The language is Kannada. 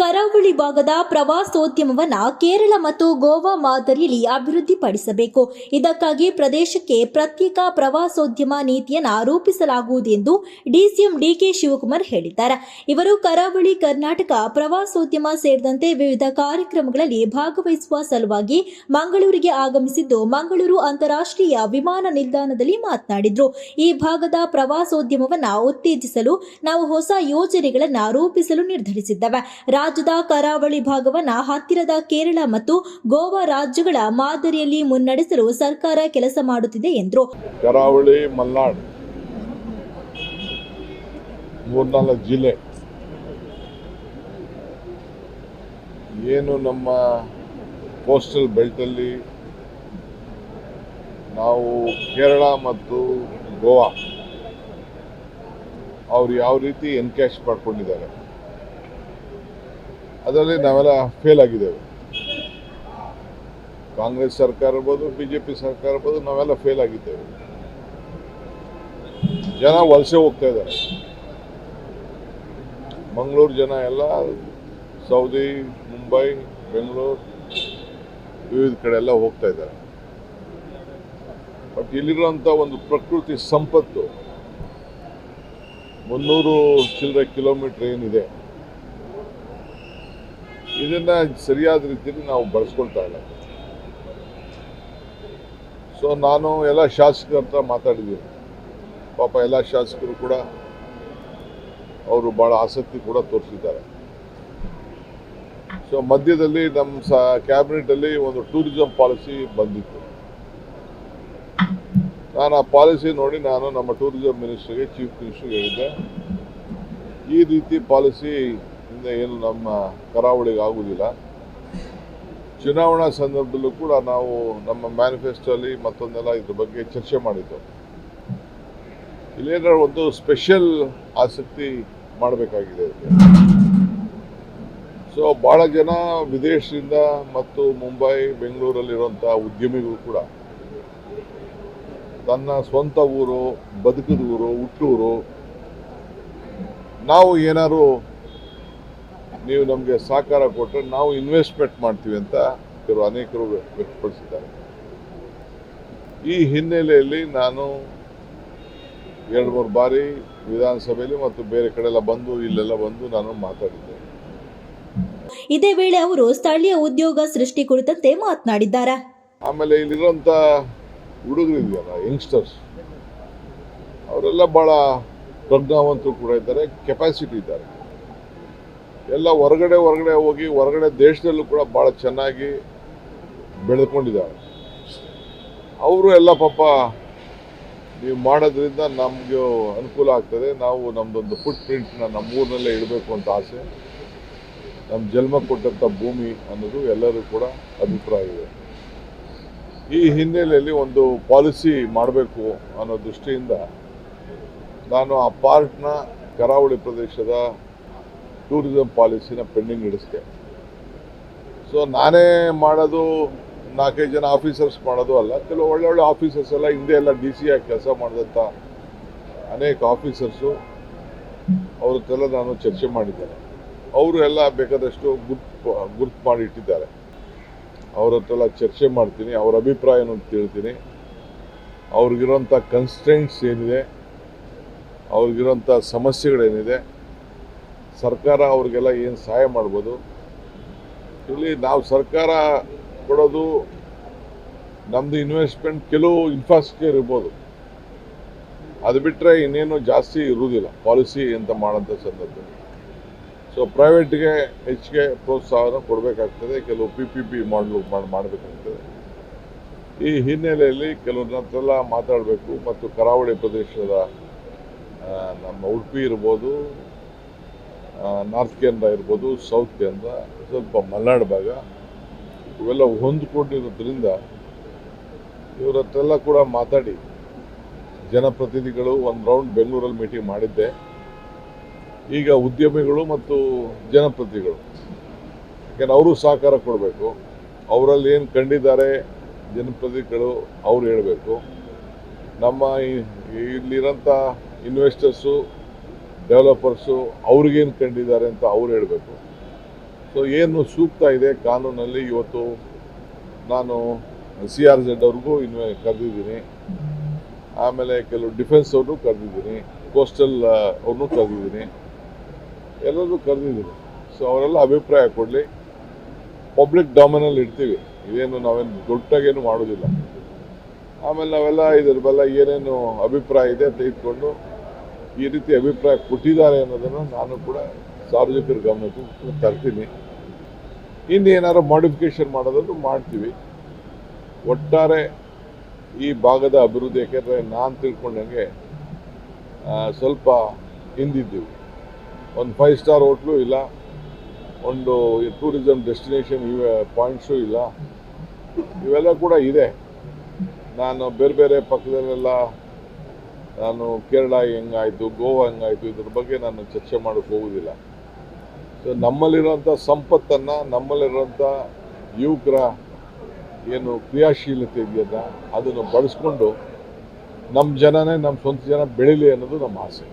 ಕರಾವಳಿ ಭಾಗದ ಪ್ರವಾಸೋದ್ಯಮವನ್ನು ಕೇರಳ ಮತ್ತು ಗೋವಾ ಮಾದರಿಯಲ್ಲಿ ಅಭಿವೃದ್ಧಿಪಡಿಸಬೇಕು. ಇದಕ್ಕಾಗಿ ಪ್ರದೇಶಕ್ಕೆ ಪ್ರತ್ಯೇಕ ಪ್ರವಾಸೋದ್ಯಮ ನೀತಿಯನ್ನು ರೂಪಿಸಲಾಗುವುದು ಎಂದು ಡಿಸಿಎಂ ಡಿಕೆ ಶಿವಕುಮಾರ್ ಹೇಳಿದ್ದಾರೆ. ಇವರು ಕರಾವಳಿ ಕರ್ನಾಟಕ ಪ್ರವಾಸೋದ್ಯಮ ಸೇರಿದಂತೆ ವಿವಿಧ ಕಾರ್ಯಕ್ರಮಗಳಲ್ಲಿ ಭಾಗವಹಿಸುವ ಸಲುವಾಗಿ ಮಂಗಳೂರಿಗೆ ಆಗಮಿಸಿದ್ದು, ಮಂಗಳೂರು ಅಂತಾರಾಷ್ಟ್ರೀಯ ವಿಮಾನ ನಿಲ್ದಾಣದಲ್ಲಿ ಮಾತನಾಡಿದರು. ಈ ಭಾಗದ ಪ್ರವಾಸೋದ್ಯಮವನ್ನು ಉತ್ತೇಜಿಸಲು ನಾವು ಹೊಸ ಯೋಜನೆಗಳನ್ನು ರೂಪಿಸಲು ನಿರ್ಧರಿಸಿದ್ದೇವೆ. ರಾಜ್ಯದ ಕರಾವಳಿ ಭಾಗವನ್ನು ಹತ್ತಿರದ ಕೇರಳ ಮತ್ತು ಗೋವಾ ರಾಜ್ಯಗಳ ಮಾದರಿಯಲ್ಲಿ ಮುನ್ನಡೆಸಲು ಸರ್ಕಾರ ಕೆಲಸ ಮಾಡುತ್ತಿದೆ ಎಂದರು. ಕರಾವಳಿ ಮಲೆನಾಡು ಮೂರ್ನಾಲ್ಕು ಜಿಲ್ಲೆ ಏನು ನಮ್ಮ ಕೋಸ್ಟಲ್ ಬೆಲ್ಟಲ್ಲಿ ನಾವು ಕೇರಳ ಮತ್ತು ಗೋವಾ ಅವರು ಯಾವ ರೀತಿ ಎನ್ಕ್ಯಾಶ್ ಮಾಡ್ಕೊಂಡಿದ್ದಾರೆ ಅದರಲ್ಲಿ ನಾವೆಲ್ಲ ಫೇಲ್ ಆಗಿದ್ದೇವೆ. ಕಾಂಗ್ರೆಸ್ ಸರ್ಕಾರ ಇರ್ಬೋದು, ಬಿಜೆಪಿ ಸರ್ಕಾರ ಇರ್ಬೋದು, ನಾವೆಲ್ಲ ಫೇಲ್ ಆಗಿದ್ದೇವೆ. ಜನ ವಲಸೆ ಹೋಗ್ತಾ ಇದ್ದಾರೆ. ಮಂಗಳೂರು ಜನ ಎಲ್ಲ ಸೌದಿ, ಮುಂಬೈ, ಬೆಂಗಳೂರು ವಿವಿಧ ಕಡೆ ಎಲ್ಲ ಹೋಗ್ತಾ ಇದ್ದಾರೆ. ಬಟ್ ಇಲ್ಲಿರುವಂಥ ಒಂದು ಪ್ರಕೃತಿ ಸಂಪತ್ತು 300 ಚಿಲ್ಲರೆ ಕಿಲೋಮೀಟರ್ ಏನಿದೆ, ಇದನ್ನ ಸರಿಯಾದ ರೀತಿಯಲ್ಲಿ ನಾವು ಬಳಸ್ಕೊಳ್ತಾ ಇಲ್ಲ. ಸೊ ನಾನು ಎಲ್ಲ ಶಾಸಕರ ಹತ್ರ ಮಾತಾಡಿದ್ದೀನಿ. ಪಾಪ ಎಲ್ಲ ಶಾಸಕರು ಕೂಡ ಅವರು ಭಾಳ ಆಸಕ್ತಿ ಕೂಡ ತೋರಿಸಿದ್ದಾರೆ. ಸೊ ಮಧ್ಯದಲ್ಲಿ ನಮ್ಮ ಕ್ಯಾಬಿನೆಟಲ್ಲಿ ಒಂದು ಟೂರಿಸಂ ಪಾಲಿಸಿ ಬಂದಿತ್ತು. ನಾನು ಆ ಪಾಲಿಸಿ ನೋಡಿ ನಾನು ನಮ್ಮ ಟೂರಿಸಂ ಮಿನಿಸ್ಟರ್ಗೆ, ಚೀಫ್ ಮಿನಿಸ್ಟರ್ಗೆ ಹೇಳಿದ್ದೆ, ಈ ರೀತಿ ಪಾಲಿಸಿ ಇಂದ ಏನು ನಮ್ಮ ಕರಾವಳಿಗೆ ಆಗುವುದಿಲ್ಲ. ಚುನಾವಣಾ ಸಂದರ್ಭದಲ್ಲೂ ಕೂಡ ನಾವು ನಮ್ಮ ಮ್ಯಾನಿಫೆಸ್ಟೋಲ್ಲಿ ಮತ್ತೊಂದೆಲ್ಲ ಇದ್ರ ಬಗ್ಗೆ ಚರ್ಚೆ ಮಾಡಿದ್ದು. ಇಲ್ಲೇನಾದ್ರು ಒಂದು ಸ್ಪೆಷಲ್ ಆಸಕ್ತಿ ಮಾಡಬೇಕಾಗಿದೆ. ಸೊ ಭಾಳ ಜನ ವಿದೇಶದಿಂದ ಮತ್ತು ಮುಂಬೈ, ಬೆಂಗಳೂರಲ್ಲಿರುವಂಥ ಉದ್ಯಮಿಗಳು ಕೂಡ ತನ್ನ ಸ್ವಂತ ಊರು, ಬದುಕಿದ ಊರು, ಹುಟ್ಟೂರು, ನಾವು ಏನಾದ್ರು ನೀವು ನಮಗೆ ಸಹಕಾರ ಕೊಟ್ಟರೆ ನಾವು ಇನ್ವೆಸ್ಟ್ಮೆಂಟ್ ಮಾಡ್ತೀವಿ ಅಂತ ಅನೇಕರು ವ್ಯಕ್ತಪಡಿಸಿದ್ದಾರೆ. ಈ ಹಿನ್ನೆಲೆಯಲ್ಲಿ ನಾನು 2-3 ಬಾರಿ ವಿಧಾನಸಭೆಯಲ್ಲಿ ಮತ್ತು ಬೇರೆ ಕಡೆ ಎಲ್ಲ ಬಂದು ಇಲ್ಲೆಲ್ಲ ಬಂದು ನಾನು ಮಾತಾಡಿದ್ದೆ. ಇದೇ ವೇಳೆ ಅವರು ಸ್ಥಳೀಯ ಉದ್ಯೋಗ ಸೃಷ್ಟಿ ಕುರಿತಂತೆ ಮಾತನಾಡಿದ್ದಾರೆ. ಆಮೇಲೆ ಇಲ್ಲಿರುವಂಥ ಹುಡುಗರು ಇದೆಯಲ್ಲ, ಯಂಗ್ಸ್ಟರ್ಸ್, ಅವರೆಲ್ಲ ಭಾಳ ಪ್ರಜ್ಞಾವಂತರು ಕೂಡ ಇದ್ದಾರೆ, ಕೆಪಾಸಿಟಿ ಇದ್ದಾರೆ. ಎಲ್ಲ ಹೊರಗಡೆ ಹೋಗಿ ಹೊರಗಡೆ ದೇಶದಲ್ಲೂ ಕೂಡ ಭಾಳ ಚೆನ್ನಾಗಿ ಬೆಳೆದುಕೊಂಡಿದ್ದಾರೆ. ಅವರು ಎಲ್ಲ ಪಾಪ ನೀವು ಮಾಡೋದ್ರಿಂದ ನಮಗೆ ಅನುಕೂಲ ಆಗ್ತದೆ, ನಾವು ನಮ್ಮದೊಂದು ಫುಟ್ ಪ್ರಿಂಟ್ನ ನಮ್ಮೂರಿನಲ್ಲೇ ಇಡಬೇಕು ಅಂತ ಆಸೆ, ನಮ್ಮ ಜನ್ಮ ಕೊಟ್ಟಂಥ ಭೂಮಿ ಅನ್ನೋದು ಎಲ್ಲರೂ ಕೂಡ ಅಭಿಪ್ರಾಯ ಇದೆ. ಈ ಹಿನ್ನೆಲೆಯಲ್ಲಿ ಒಂದು ಪಾಲಿಸಿ ಮಾಡಬೇಕು ಅನ್ನೋ ದೃಷ್ಟಿಯಿಂದ ನಾನು ಆ ಪಾರ್ಟ್ನ ಕರಾವಳಿ ಪ್ರದೇಶದ ಟೂರಿಸಂ ಪಾಲಿಸಿನ ಪೆಂಡಿಂಗ್ ಇಡಿಸ್ದೆ. ಸೊ ನಾನೇ ಮಾಡೋದು, 4-5 ಜನ ಆಫೀಸರ್ಸ್ ಮಾಡೋದು ಅಲ್ಲ, ಕೆಲವು ಒಳ್ಳೆ ಆಫೀಸರ್ಸ್ ಎಲ್ಲ ಹಿಂದೆ ಎಲ್ಲ DC ಆಗಿ ಕೆಲಸ ಮಾಡಿದಂಥ ಅನೇಕ ಆಫೀಸರ್ಸು ಅವ್ರ ಹತ್ರೆಲ್ಲ ನಾನು ಚರ್ಚೆ ಮಾಡಿದ್ದೇನೆ. ಅವರು ಎಲ್ಲ ಬೇಕಾದಷ್ಟು ಗುರ್ತು ಮಾಡಿ ಇಟ್ಟಿದ್ದಾರೆ. ಅವ್ರ ಹತ್ರೆಲ್ಲ ಚರ್ಚೆ ಮಾಡ್ತೀನಿ, ಅವ್ರ ಅಭಿಪ್ರಾಯನೂ ತಿಳ್ತೀನಿ, ಅವ್ರಿಗಿರೋಂಥ ಕನ್ಸ್ಟ್ರೆಂಟ್ಸ್ ಏನಿದೆ, ಅವ್ರಿಗಿರೋಂಥ ಸಮಸ್ಯೆಗಳೇನಿದೆ, ಸರ್ಕಾರ ಅವ್ರಿಗೆಲ್ಲ ಏನು ಸಹಾಯ ಮಾಡ್ಬೋದು. ಇಲ್ಲಿ ನಾವು ಸರ್ಕಾರ ಕೊಡೋದು ನಮ್ಮದು ಇನ್ವೆಸ್ಟ್ಮೆಂಟ್ ಕೆಲವು ಇನ್ಫ್ರಾಸ್ಟ್ರಕ್ಚರ್ ಇರ್ಬೋದು, ಅದು ಬಿಟ್ಟರೆ ಇನ್ನೇನು ಜಾಸ್ತಿ ಇರುವುದಿಲ್ಲ ಪಾಲಿಸಿ ಅಂತ ಮಾಡೋಂಥ ಸಂದರ್ಭದಲ್ಲಿ. ಸೊ ಪ್ರೈವೇಟ್ಗೆ ಹೆಚ್ಚಿಗೆ ಪ್ರೋತ್ಸಾಹನ ಕೊಡಬೇಕಾಗ್ತದೆ, ಕೆಲವು PPP ಮಾಡಬೇಕಾಗ್ತದೆ. ಈ ಹಿನ್ನೆಲೆಯಲ್ಲಿ ಕೆಲವ್ರ ಹತ್ರೆಲ್ಲ ಮಾತಾಡಬೇಕು. ಮತ್ತು ಕರಾವಳಿ ಪ್ರದೇಶದ ನಮ್ಮ ಉಡುಪಿ ಇರ್ಬೋದು, ನಾರ್ತ್ ಕೇಂದ್ರ ಇರ್ಬೋದು, ಸೌತ್ ಕೇಂದ್ರ, ಸ್ವಲ್ಪ ಮಲೆನಾಡು ಭಾಗ, ಇವೆಲ್ಲ ಹೊಂದ್ಕೊಂಡಿರೋದ್ರಿಂದ ಇವ್ರ ಹತ್ರೆಲ್ಲ ಕೂಡ ಮಾತಾಡಿ ಜನಪ್ರತಿನಿಧಿಗಳು ಒಂದು ರೌಂಡ್ ಬೆಂಗಳೂರಲ್ಲಿ ಮೀಟಿಂಗ್ ಮಾಡಿದ್ದೆ. ಈಗ ಉದ್ಯಮಿಗಳು ಮತ್ತು ಜನಪ್ರತಿನಿಧಿಗಳು, ಯಾಕೆಂದ್ರೆ ಅವರು ಸಹಕಾರ ಕೊಡಬೇಕು. ಅವರಲ್ಲಿ ಏನು ಕಂಡಿದ್ದಾರೆ ಜನಪ್ರತಿನಿಧಿಗಳು ಅವ್ರು ಹೇಳಬೇಕು. ನಮ್ಮ ಇಲ್ಲಿರೋಂಥ ಇನ್ವೆಸ್ಟರ್ಸು, ಡೆವಲಪರ್ಸು ಅವ್ರಿಗೇನು ಕಂಡಿದ್ದಾರೆ ಅಂತ ಅವ್ರು ಹೇಳಬೇಕು. ಸೊ ಏನು ಸೂಕ್ತ ಇದೆ ಕಾನೂನಲ್ಲಿ ಇವತ್ತು ನಾನು CRZ ಅವ್ರಿಗೂ ಕರೆದಿದ್ದೀನಿ, ಆಮೇಲೆ ಕೆಲವು ಡಿಫೆನ್ಸ್ ಅವ್ರನ್ನೂ ಕರೆದಿದ್ದೀನಿ, ಕೋಸ್ಟಲ್ ಅವ್ರನ್ನೂ ಕರೆದಿದ್ದೀನಿ, ಎಲ್ಲರೂ ಕರೆದಿದ್ದೀನಿ. ಸೊ ಅವರೆಲ್ಲ ಅಭಿಪ್ರಾಯ ಕೊಡಲಿ, ಪಬ್ಲಿಕ್ ಡೊಮೇನಲ್ಲಿ ಇಡ್ತೀವಿ, ಇದೇನು ನಾವೇನು ದೊಡ್ಡಾಗೇನು ಮಾಡೋದಿಲ್ಲ. ಆಮೇಲೆ ನಾವೆಲ್ಲ ಇದ್ರ ಬೆಲ್ಲ ಏನೇನು ಅಭಿಪ್ರಾಯ ಇದೆ ತೆಗೆದುಕೊಂಡು ಈ ರೀತಿ ಅಭಿಪ್ರಾಯ ಕೊಟ್ಟಿದ್ದಾರೆ ಅನ್ನೋದನ್ನು ನಾನು ಕೂಡ ಸಾರ್ವಜನಿಕರ ಗಮನಕ್ಕೂ ತರ್ತೀನಿ. ಇನ್ನೇನಾದ್ರು ಮಾಡಿಫಿಕೇಶನ್ ಮಾಡೋದಾದ್ರು ಮಾಡ್ತೀವಿ. ಒಟ್ಟಾರೆ ಈ ಭಾಗದ ಅಭಿವೃದ್ಧಿ, ಯಾಕೆಂದರೆ ನಾನು ತಿಳ್ಕೊಂಡಂಗೆ ಸ್ವಲ್ಪ ಹಿಂದಿದ್ದೀವಿ. ಒಂದು 5 ಸ್ಟಾರ್ ಹೋಟ್ಲು ಇಲ್ಲ, ಒಂದು ಟೂರಿಸಂ ಡೆಸ್ಟಿನೇಷನ್ ಪಾಯಿಂಟ್ಸು ಇಲ್ಲ, ಇವೆಲ್ಲ ಕೂಡ ಇದೆ. ನಾನು ಬೇರೆ ಬೇರೆ ಪಕ್ಕದಲ್ಲೆಲ್ಲ ನಾನು ಕೇರಳ ಹೆಂಗಾಯಿತು, ಗೋವಾ ಹೆಂಗಾಯಿತು, ಇದ್ರ ಬಗ್ಗೆ ನಾನು ಚರ್ಚೆ ಮಾಡೋಕ್ಕೆ ಹೋಗೋದಿಲ್ಲ. ಸೊ ನಮ್ಮಲ್ಲಿರುವಂಥ ಸಂಪತ್ತನ್ನು, ನಮ್ಮಲ್ಲಿರುವಂಥ ಯುವಕರ ಏನು ಕ್ರಿಯಾಶೀಲತೆ ಇದೆಯಲ್ಲ ಅದನ್ನು ಬಳಸ್ಕೊಂಡು ನಮ್ಮ ಜನನೇ, ನಮ್ಮ ಸ್ವಂತ ಜನ ಬೆಳೀಲಿ ಅನ್ನೋದು ನಮ್ಮ ಆಸೆ.